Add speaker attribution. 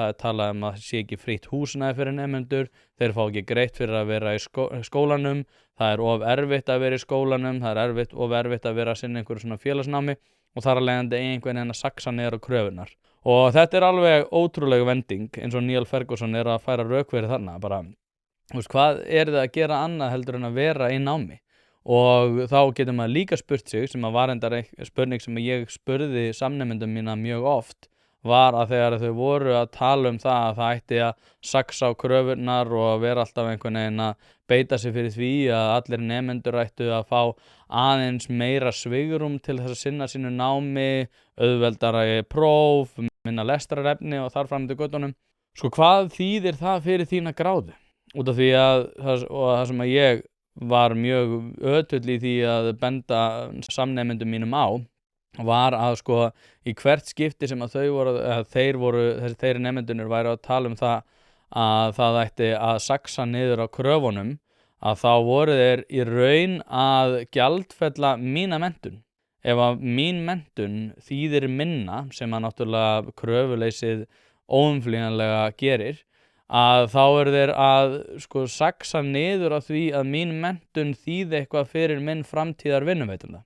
Speaker 1: Það talað að sé ekki frítt húsnæði fyrir nemendur, þeir fá ekki greitt fyrir að vera í skólanum, það of erfitt að vera í skólanum, það of erfitt að vera að sinna einhverju svona félagsnámi og þar af leiðandi einhvern veginn að saxa niður á kröfunar. Og þetta alveg ótrúleg vending eins og Neil Ferguson að færa rök fyrir þarna, bara, hvað þið að gera annað heldur en að vera í námi? Og þá getur maður líka spurt sig, sem var endar spurning sem ég spurði samnemendum mína mjög oft, var að þegar þau voru að tala það að það ætti að saxa á kröfurnar og vera alltaf einhvern veginn að beita sig fyrir því að allir nemendur ættu að fá aðeins meira svigrúm til þess að sinna sínu námi, auðveldara próf, minna lestrarefni og þar fram til göttunum. Hvað þýðir það fyrir þína gráðu? Út af því að það sem að ég var mjög ötull í því að benda samnemendum mínum á var að í hvert skipti sem að þeir nemendurnir væru að tala það að það ætti að saxa niður á kröfunum, að þá voru þeir í raun að gjaldfella mína menntun. Ef að mín menntun þýðir minna, sem að náttúrulega kröfuleysið óumflýjanlega gerir, að þá þeir að saxa niður á því að mín menntun þýði eitthvað fyrir minn framtíðar vinnuveitanda.